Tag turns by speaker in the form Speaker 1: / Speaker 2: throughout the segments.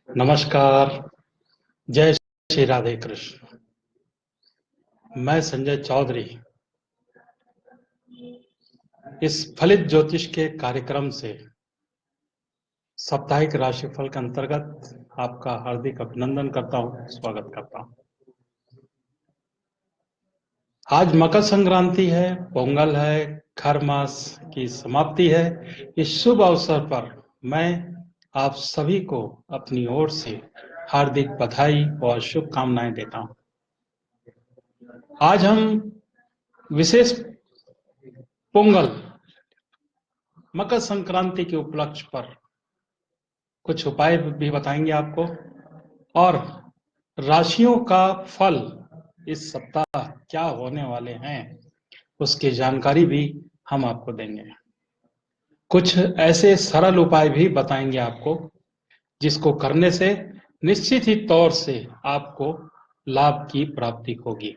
Speaker 1: नमस्कार। जय श्री राधे कृष्ण। मैं संजय चौधरी इस फलित ज्योतिष के कार्यक्रम से साप्ताहिक राशिफल के अंतर्गत आपका हार्दिक अभिनंदन करता हूं, स्वागत करता हूं। आज मकर संक्रांति है, पोंगल है, खर मास की समाप्ति है। इस शुभ अवसर पर मैं आप सभी को अपनी ओर से हार्दिक बधाई और शुभकामनाएं देता हूं। आज हम विशेष पोंगल मकर संक्रांति के उपलक्ष्य पर कुछ उपाय भी बताएंगे आपको, और राशियों का फल इस सप्ताह क्या होने वाले हैं उसकी जानकारी भी हम आपको देंगे। कुछ ऐसे सरल उपाय भी बताएंगे आपको जिसको करने से निश्चित ही तौर से आपको लाभ की प्राप्ति होगी।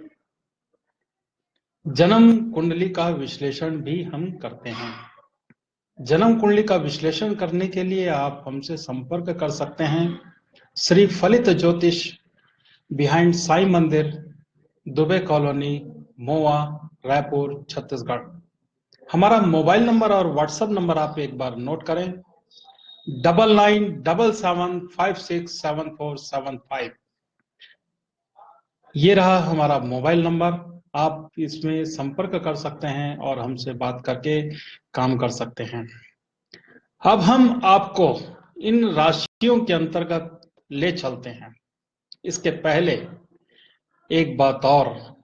Speaker 1: जन्म कुंडली का विश्लेषण भी हम करते हैं। जन्म कुंडली का विश्लेषण करने के लिए आप हमसे संपर्क कर सकते हैं। श्री फलित ज्योतिष, बिहाइंड साई मंदिर, दुबे कॉलोनी, मोवा, रायपुर, छत्तीसगढ़। हमारा मोबाइल नंबर और व्हाट्सएप नंबर आप एक बार नोट करें, 9977567475। ये रहा हमारा मोबाइल नंबर। आप इसमें संपर्क कर सकते हैं और हमसे बात करके काम कर सकते हैं। अब हम आपको इन राशियों के अंतर्गत ले चलते हैं। इसके पहले एक बात और,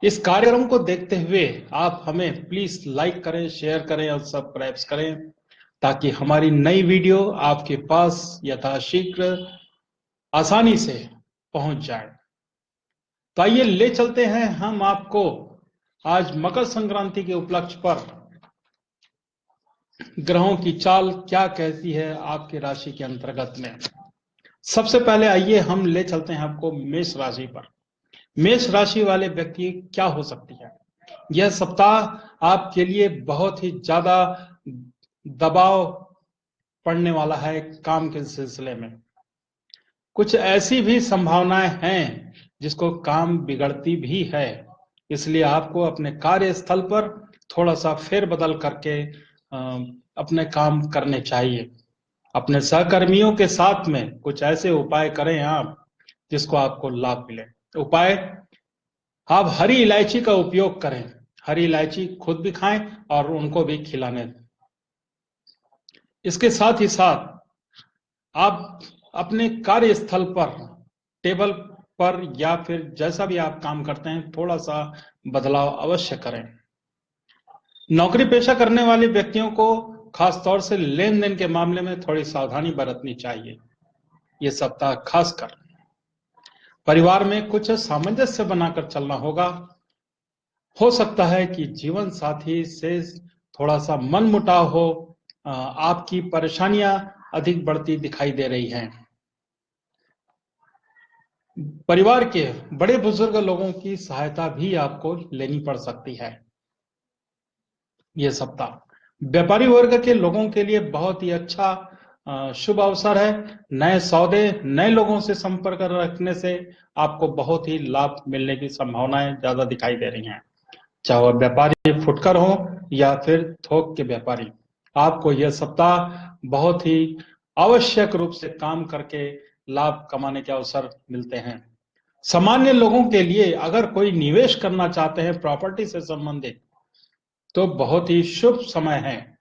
Speaker 1: इस कार्यक्रम को देखते हुए आप हमें प्लीज लाइक करें, शेयर करें और सब्सक्राइब करें ताकि हमारी नई वीडियो आपके पास यथाशीघ्र आसानी से पहुंच जाए। तो आइए ले चलते हैं हम आपको आज मकर संक्रांति के उपलक्ष्य पर ग्रहों की चाल क्या कहती है आपकी राशि के अंतर्गत में। सबसे पहले आइए हम ले चलते हैं आपको मेष राशि पर। मेष राशि वाले व्यक्ति क्या हो सकती है। यह सप्ताह आपके लिए बहुत ही ज्यादा दबाव पड़ने वाला है काम के सिलसिले में। कुछ ऐसी भी संभावनाएं हैं जिसको काम बिगड़ती भी है, इसलिए आपको अपने कार्यस्थल पर थोड़ा सा फेरबदल करके अपने काम करने चाहिए। अपने सहकर्मियों के साथ में कुछ ऐसे उपाय करें आप जिसको आपको लाभ मिले। उपाय, आप हरी इलायची का उपयोग करें। हरी इलायची खुद भी खाएं और उनको भी खिलाने दें। इसके साथ ही साथ आप अपने कार्यस्थल पर, टेबल पर या फिर जैसा भी आप काम करते हैं, थोड़ा सा बदलाव अवश्य करें। नौकरी पेशा करने वाले व्यक्तियों को खास तौर से लेन देन के मामले में थोड़ी सावधानी बरतनी चाहिए। ये सप्ताह खासकर परिवार में कुछ सामंजस्य बनाकर चलना होगा। हो सकता है कि जीवन साथी से थोड़ा सा मनमुटाव हो। आपकी परेशानियां अधिक बढ़ती दिखाई दे रही हैं। परिवार के बड़े बुजुर्ग लोगों की सहायता भी आपको लेनी पड़ सकती है। यह सप्ताह व्यापारी वर्ग के लोगों के लिए बहुत ही अच्छा शुभ अवसर है। नए सौदे, नए लोगों से संपर्क रखने से आपको बहुत ही लाभ मिलने की संभावनाएं ज्यादा दिखाई दे रही हैं। चाहे वह व्यापारी फुटकर हो या फिर थोक के व्यापारी, आपको यह सप्ताह बहुत ही आवश्यक रूप से काम करके लाभ कमाने के अवसर मिलते हैं। सामान्य लोगों के लिए अगर कोई निवेश करना चाहते हैं प्रॉपर्टी से संबंधित, तो बहुत ही शुभ समय है।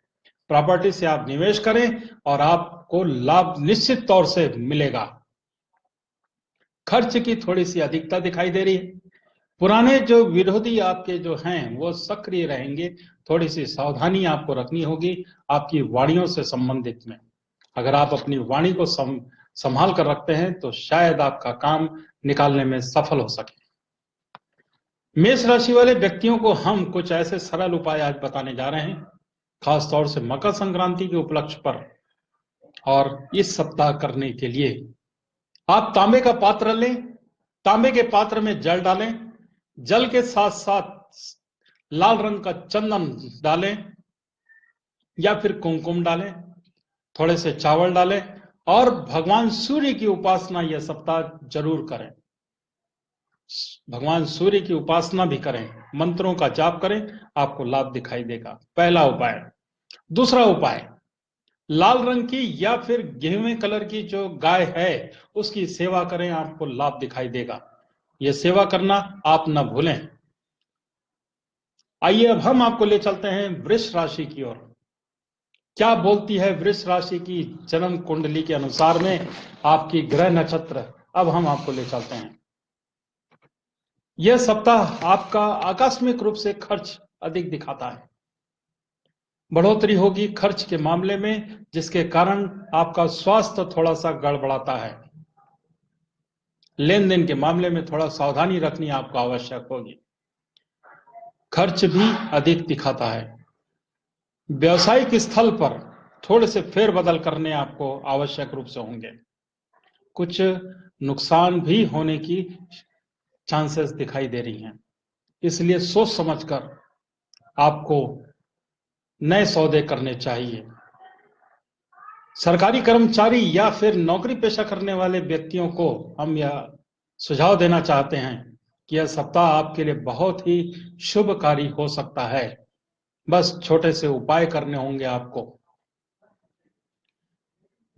Speaker 1: प्रॉपर्टी से आप निवेश करें और आपको लाभ निश्चित तौर से मिलेगा। खर्च की थोड़ी सी अधिकता दिखाई दे रही है। पुराने जो विरोधी आपके जो हैं वो सक्रिय रहेंगे। थोड़ी सी सावधानी आपको रखनी होगी आपकी वाणियों से संबंधित में। अगर आप अपनी वाणी को संभाल कर रखते हैं तो शायद आपका काम निकालने में सफल हो सके। मेष राशि वाले व्यक्तियों को हम कुछ ऐसे सरल उपाय आज बताने जा रहे हैं, खास तौर से मकर संक्रांति के उपलक्ष्य पर। और इस सप्ताह करने के लिए आप तांबे का पात्र लें, तांबे के पात्र में जल डालें, जल के साथ साथ लाल रंग का चंदन डालें या फिर कुमकुम डालें, थोड़े से चावल डालें और भगवान सूर्य की उपासना यह सप्ताह जरूर करें। भगवान सूर्य की उपासना भी करें, मंत्रों का जाप करें, आपको लाभ दिखाई देगा। पहला उपाय। दूसरा उपाय, लाल रंग की या फिर गेहूं कलर की जो गाय है उसकी सेवा करें, आपको लाभ दिखाई देगा। यह सेवा करना आप न भूलें। आइए अब हम आपको ले चलते हैं वृष राशि की ओर। क्या बोलती है वृष राशि की जन्म कुंडली के अनुसार में आपकी ग्रह नक्षत्र, अब हम आपको ले चलते हैं। यह सप्ताह आपका आकस्मिक रूप से खर्च अधिक दिखाता है। बढ़ोतरी होगी खर्च के मामले में, जिसके कारण आपका स्वास्थ्य थोड़ा सा गड़बड़ाता है। लेन देन के मामले में थोड़ा सावधानी रखनी आपको आवश्यक होगी। खर्च भी अधिक दिखाता है। व्यवसायिक स्थल पर थोड़े से फेरबदल करने आपको आवश्यक रूप से होंगे। कुछ नुकसान भी होने की चांसेस दिखाई दे रही हैं, इसलिए सोच समझकर आपको नए सौदे करने चाहिए। सरकारी कर्मचारी या फिर नौकरी पेशा करने वाले व्यक्तियों को हम यह सुझाव देना चाहते हैं कि यह सप्ताह आपके लिए बहुत ही शुभकारी हो सकता है। बस छोटे से उपाय करने होंगे आपको।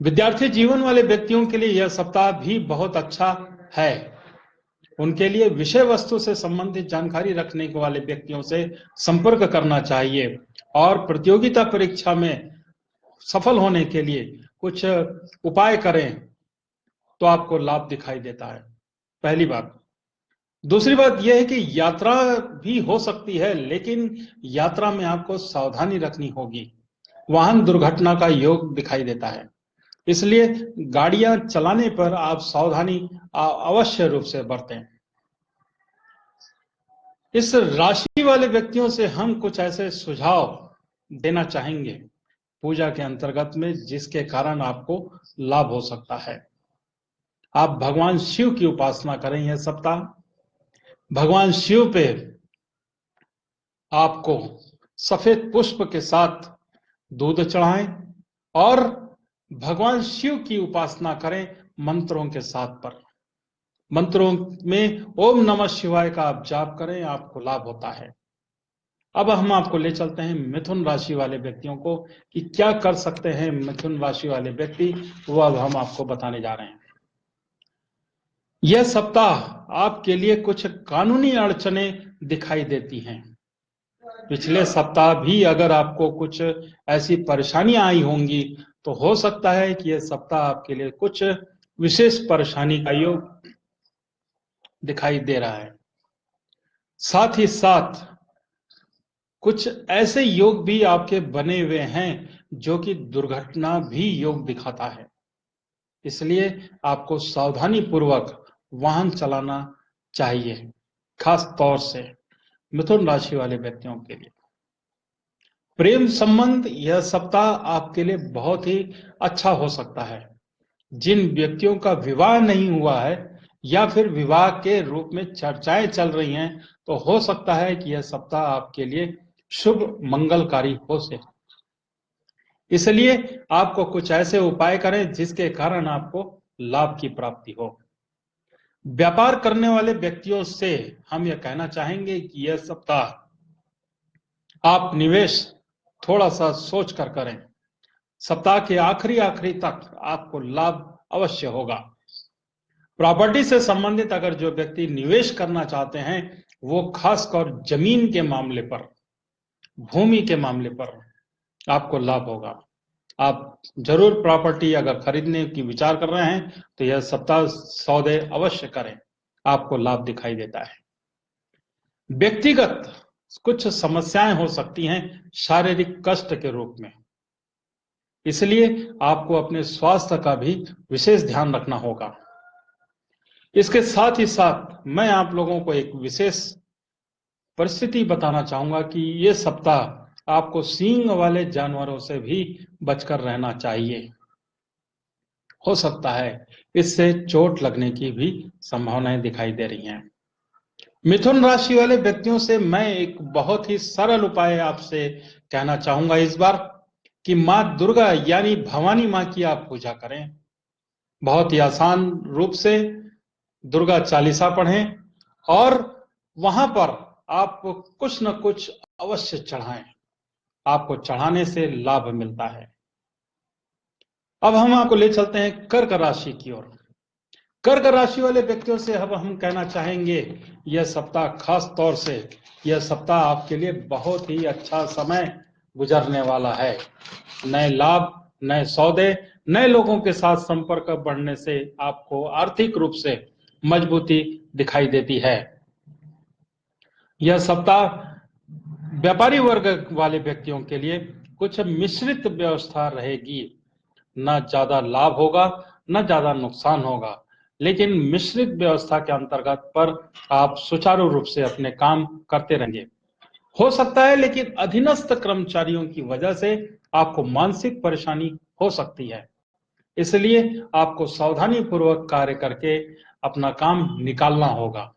Speaker 1: विद्यार्थी जीवन वाले व्यक्तियों के लिए यह सप्ताह भी बहुत अच्छा है। उनके लिए विषय वस्तु से संबंधित जानकारी रखने वाले व्यक्तियों से संपर्क करना चाहिए और प्रतियोगिता परीक्षा में सफल होने के लिए कुछ उपाय करें तो आपको लाभ दिखाई देता है। पहली बात। दूसरी बात यह है कि यात्रा भी हो सकती है, लेकिन यात्रा में आपको सावधानी रखनी होगी। वाहन दुर्घटना का योग दिखाई देता है, इसलिए गाड़ियां चलाने पर आप सावधानी अवश्य रूप से बरतें। इस राशि वाले व्यक्तियों से हम कुछ ऐसे सुझाव देना चाहेंगे पूजा के अंतर्गत में, जिसके कारण आपको लाभ हो सकता है। आप भगवान शिव की उपासना करें यह सप्ताह। भगवान शिव पे आपको सफेद पुष्प के साथ दूध चढ़ाएं और भगवान शिव की उपासना करें मंत्रों के साथ पर। मंत्रों में ओम नमः शिवाय का आप जाप करें, आपको लाभ होता है। अब हम आपको ले चलते हैं मिथुन राशि वाले व्यक्तियों को कि क्या कर सकते हैं मिथुन राशि वाले व्यक्ति, वो अब हम आपको बताने जा रहे हैं। यह सप्ताह आपके लिए कुछ कानूनी अड़चनें दिखाई देती हैं। पिछले सप्ताह भी अगर आपको कुछ ऐसी परेशानियां आई होंगी तो हो सकता है कि यह सप्ताह आपके लिए कुछ विशेष परेशानी का योग दिखाई दे रहा है। साथ ही साथ कुछ ऐसे योग भी आपके बने हुए हैं जो कि दुर्घटना भी योग दिखाता है, इसलिए आपको सावधानी पूर्वक वाहन चलाना चाहिए, खास तौर से मिथुन राशि वाले व्यक्तियों के लिए। प्रेम संबंध यह सप्ताह आपके लिए बहुत ही अच्छा हो सकता है। जिन व्यक्तियों का विवाह नहीं हुआ है या फिर विवाह के रूप में चर्चाएं चल रही हैं, तो हो सकता है कि यह सप्ताह आपके लिए शुभ मंगलकारी हो से। इसलिए आपको कुछ ऐसे उपाय करें जिसके कारण आपको लाभ की प्राप्ति हो। व्यापार करने वाले व्यक्तियों से हम यह कहना चाहेंगे कि यह सप्ताह आप निवेश थोड़ा सा सोच कर करें। सप्ताह के आखिरी तक आपको लाभ अवश्य होगा। प्रॉपर्टी से संबंधित अगर जो व्यक्ति निवेश करना चाहते हैं, वो खासकर जमीन के मामले पर, भूमि के मामले पर आपको लाभ होगा। आप जरूर प्रॉपर्टी अगर खरीदने की विचार कर रहे हैं तो यह सप्ताह सौदे अवश्य करें, आपको लाभ दिखाई देता है। व्यक्तिगत कुछ समस्याएं हो सकती हैं शारीरिक कष्ट के रूप में, इसलिए आपको अपने स्वास्थ्य का भी विशेष ध्यान रखना होगा। इसके साथ ही साथ मैं आप लोगों को एक विशेष परिस्थिति बताना चाहूंगा कि ये सप्ताह आपको सींग वाले जानवरों से भी बचकर रहना चाहिए। हो सकता है इससे चोट लगने की भी संभावनाएं दिखाई दे रही हैं। मिथुन राशि वाले व्यक्तियों से मैं एक बहुत ही सरल उपाय आपसे कहना चाहूंगा इस बार कि मां दुर्गा यानी भवानी मां की आप पूजा करें। बहुत ही आसान रूप से दुर्गा चालीसा पढ़ें और वहां पर आप कुछ न कुछ अवश्य चढ़ाएं। आपको चढ़ाने से लाभ मिलता है। अब हम आपको ले चलते हैं कर्क राशि की ओर। कर्क राशि वाले व्यक्तियों से अब हम कहना चाहेंगे, यह सप्ताह खास तौर से यह सप्ताह आपके लिए बहुत ही अच्छा समय गुजरने वाला है। नए लाभ, नए सौदे, नए लोगों के साथ संपर्क बढ़ने से आपको आर्थिक रूप से मजबूती दिखाई देती है। यह सप्ताह व्यापारी वर्ग वाले व्यक्तियों के लिए कुछ मिश्रित व्यवस्था रहेगी। न ज्यादा लाभ होगा, न ज्यादा नुकसान होगा, लेकिन मिश्रित व्यवस्था के अंतर्गत पर आप सुचारू रूप से अपने काम करते रहेंगे। हो सकता है लेकिन अधीनस्थ कर्मचारियों की वजह से आपको मानसिक परेशानी हो सकती है, इसलिए आपको सावधानी पूर्वक कार्य करके अपना काम निकालना होगा।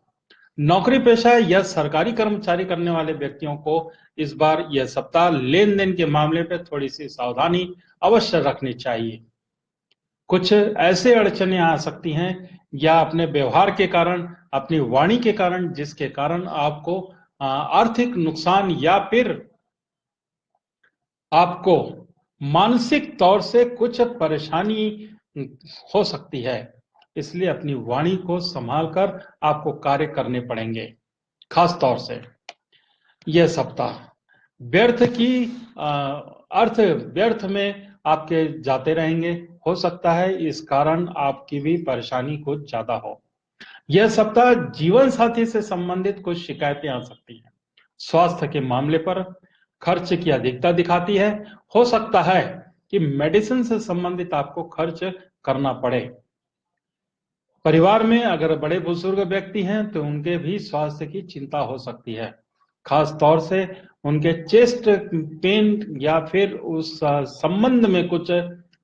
Speaker 1: नौकरी पेशा या सरकारी कर्मचारी करने वाले व्यक्तियों को इस बार यह सप्ताह लेन देन के मामले पर थोड़ी सी सावधानी अवश्य रखनी चाहिए। कुछ ऐसे अड़चने आ सकती हैं या अपने व्यवहार के कारण, अपनी वाणी के कारण, जिसके कारण आपको आर्थिक नुकसान या फिर आपको मानसिक तौर से कुछ परेशानी हो सकती है। इसलिए अपनी वाणी को संभाल कर आपको कार्य करने पड़ेंगे। खास तौर से यह सप्ताह व्यर्थ की अर्थ व्यर्थ में आपके जाते रहेंगे। हो सकता है इस कारण आपकी भी परेशानी कुछ ज्यादा हो। यह सप्ताह जीवन साथी से संबंधित कुछ शिकायतें आ सकती हैं। स्वास्थ्य के मामले पर खर्च की अधिकता दिखाती है। हो सकता है कि मेडिसिन से संबंधित आपको खर्च करना पड़े। परिवार में अगर बड़े बुजुर्ग व्यक्ति हैं तो उनके भी स्वास्थ्य की चिंता हो सकती है। खास तौर से उनके चेस्ट पेन या फिर उस संबंध में कुछ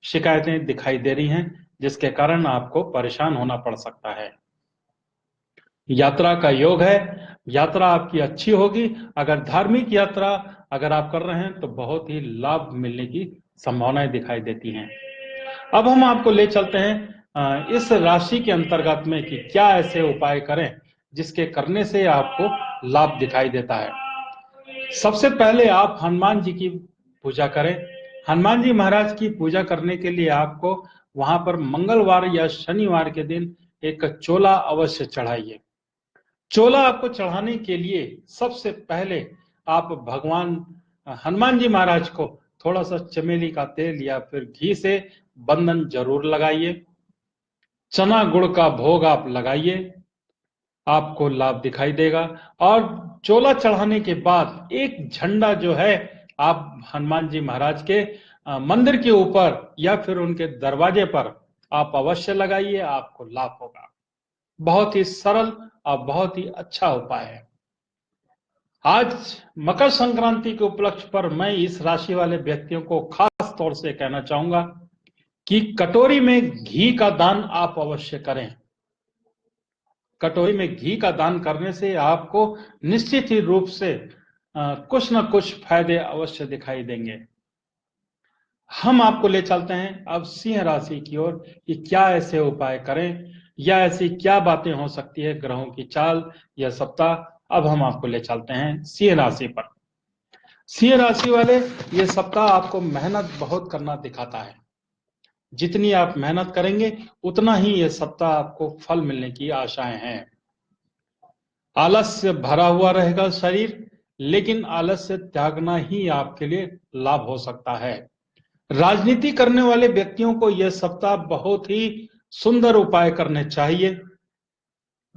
Speaker 1: शिकायतें दिखाई दे रही हैं, जिसके कारण आपको परेशान होना पड़ सकता है। यात्रा का योग है। यात्रा आपकी अच्छी होगी। अगर धार्मिक यात्रा अगर आप कर रहे हैं तो बहुत ही लाभ मिलने की संभावनाएं दिखाई देती हैं। अब हम आपको ले चलते हैं इस राशि के अंतर्गत में कि क्या ऐसे उपाय करें जिसके करने से आपको लाभ दिखाई देता है। सबसे पहले आप हनुमान जी की पूजा करें। हनुमान जी महाराज की पूजा करने के लिए आपको वहां पर मंगलवार या शनिवार के दिन एक चोला अवश्य चढ़ाइए। चोला आपको चढ़ाने के लिए सबसे पहले आप भगवान हनुमान जी महाराज को थोड़ा सा चमेली का तेल या फिर घी से बंधन जरूर लगाइए। चना गुड़ का भोग आप लगाइए, आपको लाभ दिखाई देगा। और चोला चढ़ाने के बाद एक झंडा जो है आप हनुमान जी महाराज के मंदिर के ऊपर या फिर उनके दरवाजे पर आप अवश्य लगाइए, आपको लाभ होगा। बहुत ही सरल और बहुत ही अच्छा उपाय है। आज मकर संक्रांति के उपलक्ष्य पर मैं इस राशि वाले व्यक्तियों को खास तौर से कहना चाहूंगा कि कटोरी में घी का दान आप अवश्य करें। कटोरी में घी का दान करने से आपको निश्चित ही रूप से कुछ न कुछ फायदे अवश्य दिखाई देंगे। हम आपको ले चलते हैं अब सिंह राशि की ओर कि क्या ऐसे उपाय करें या ऐसी क्या बातें हो सकती है ग्रहों की चाल या सप्ताह। अब हम आपको ले चलते हैं सिंह राशि पर। सिंह राशि वाले ये सप्ताह आपको मेहनत बहुत करना दिखाता है। जितनी आप मेहनत करेंगे उतना ही ये सप्ताह आपको फल मिलने की आशाएं हैं। आलस्य भरा हुआ रहेगा शरीर, लेकिन आलस्य त्यागना ही आपके लिए लाभ हो सकता है। राजनीति करने वाले व्यक्तियों को यह सप्ताह बहुत ही सुंदर उपाय करने चाहिए,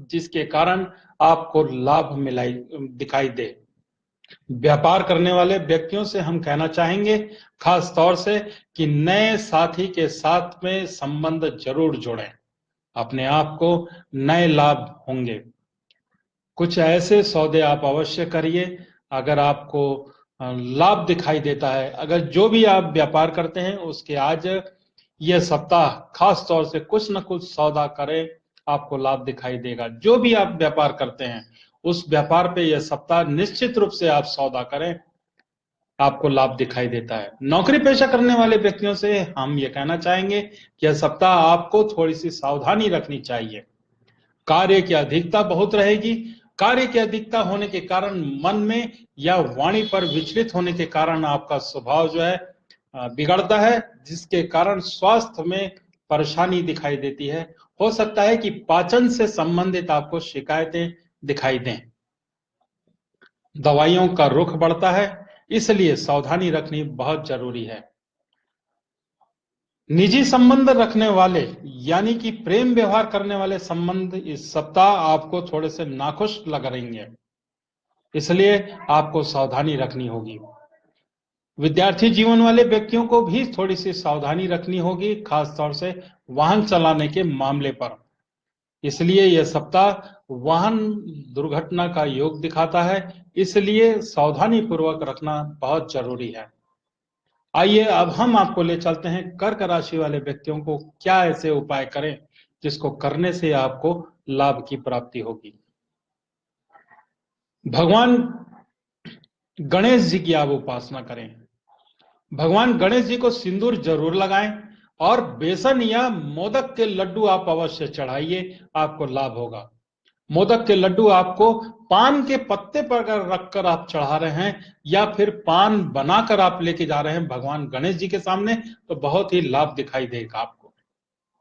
Speaker 1: जिसके कारण आपको लाभ मिलाई दिखाई दे। व्यापार करने वाले व्यक्तियों से हम कहना चाहेंगे खास तौर से कि नए साथी के साथ में संबंध जरूर जोड़ें। अपने आप को नए लाभ होंगे। कुछ ऐसे सौदे आप अवश्य करिए अगर आपको लाभ दिखाई देता है। अगर जो भी आप व्यापार करते हैं उसके आज यह सप्ताह खास तौर से कुछ न कुछ सौदा करें, आपको लाभ दिखाई देगा। जो भी आप व्यापार करते हैं उस व्यापार पे यह सप्ताह निश्चित रूप से आप सौदा करें, आपको लाभ दिखाई देता है। नौकरी पेशा करने वाले व्यक्तियों से हम ये कहना चाहेंगे कि यह सप्ताह आपको थोड़ी सी सावधानी रखनी चाहिए। कार्य की अधिकता बहुत रहेगी। कार्य की अधिकता होने के कारण मन में या वाणी पर विचलित होने के कारण आपका स्वभाव जो है बिगड़ता है, जिसके कारण स्वास्थ्य में परेशानी दिखाई देती है। हो सकता है कि पाचन से संबंधित आपको शिकायतें दिखाई दें। दवाइयों का रुख बढ़ता है, इसलिए सावधानी रखनी बहुत जरूरी है। निजी संबंध रखने वाले यानी कि प्रेम व्यवहार करने वाले संबंध इस सप्ताह आपको थोड़े से नाखुश लग रही हैं, इसलिए आपको सावधानी रखनी होगी। विद्यार्थी जीवन वाले व्यक्तियों को भी थोड़ी सी सावधानी रखनी होगी, खासतौर से वाहन चलाने के मामले पर। इसलिए यह सप्ताह वाहन दुर्घटना का योग दिखाता है, इसलिए सावधानी पूर्वक रखना बहुत जरूरी है। आइए अब हम आपको ले चलते हैं कर्क राशि वाले व्यक्तियों को क्या ऐसे उपाय करें जिसको करने से आपको लाभ की प्राप्ति होगी। भगवान गणेश जी की आप उपासना करें। भगवान गणेश जी को सिंदूर जरूर लगाएं और बेसन या मोदक के लड्डू आप अवश्य चढ़ाइए, आपको लाभ होगा। मोदक के लड्डू आपको पान के पत्ते पर अगर रखकर आप चढ़ा रहे हैं या फिर पान बनाकर आप लेके जा रहे हैं भगवान गणेश जी के सामने, तो बहुत ही लाभ दिखाई देगा आपको।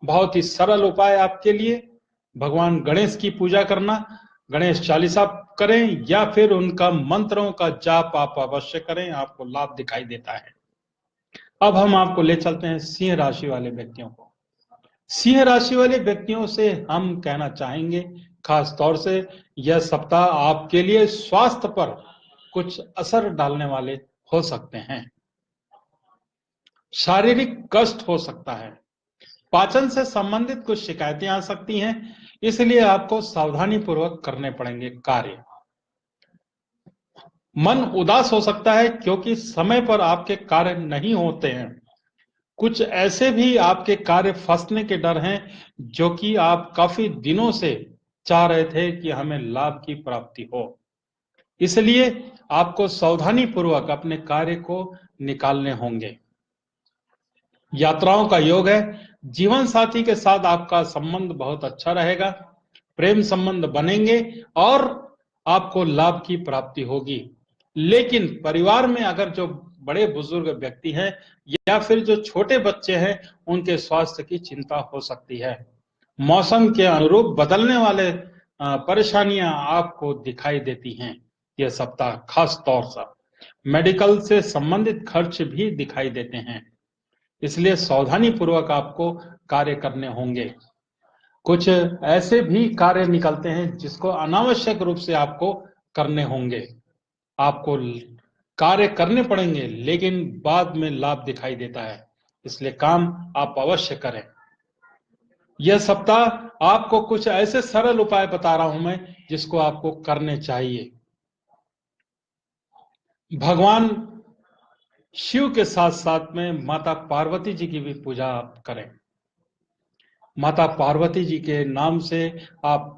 Speaker 1: बहुत ही सरल उपाय आपके लिए, भगवान गणेश की पूजा करना, गणेश चालीसा करें या फिर उनका मंत्रों का जाप आप अवश्य करें, आपको लाभ दिखाई देता है। अब हम आपको ले चलते हैं सिंह राशि वाले व्यक्तियों को। सिंह राशि वाले व्यक्तियों से हम कहना चाहेंगे, खास तौर से यह सप्ताह आपके लिए स्वास्थ्य पर कुछ असर डालने वाले हो सकते हैं। शारीरिक कष्ट हो सकता है, पाचन से संबंधित कुछ शिकायतें आ सकती हैं, इसलिए आपको सावधानी पूर्वक करने पड़ेंगे कार्य। मन उदास हो सकता है क्योंकि समय पर आपके कार्य नहीं होते हैं। कुछ ऐसे भी आपके कार्य फंसने के डर हैं जो कि आप काफी दिनों से चाह रहे थे कि हमें लाभ की प्राप्ति हो, इसलिए आपको सावधानी पूर्वक अपने कार्य को निकालने होंगे। यात्राओं का योग है, जीवन साथी के साथ आपका संबंध बहुत अच्छा रहेगा, प्रेम संबंध बनेंगे और आपको लाभ की प्राप्ति होगी। लेकिन परिवार में अगर जो बड़े बुजुर्ग व्यक्ति हैं या फिर जो छोटे बच्चे हैं, उनके स्वास्थ्य की चिंता हो सकती है। मौसम के अनुरूप बदलने वाले परेशानियां आपको दिखाई देती हैं। यह सप्ताह खास तौर से मेडिकल से संबंधित खर्च भी दिखाई देते हैं, इसलिए सावधानी पूर्वक आपको कार्य करने होंगे। कुछ ऐसे भी कार्य निकलते हैं जिसको अनावश्यक रूप से आपको करने होंगे। आपको कार्य करने पड़ेंगे लेकिन बाद में लाभ दिखाई देता है, इसलिए काम आप अवश्य करें। यह सप्ताह आपको कुछ ऐसे सरल उपाय बता रहा हूं मैं जिसको आपको करने चाहिए। भगवान शिव के साथ साथ में माता पार्वती जी की भी पूजा आप करें। माता पार्वती जी के नाम से आप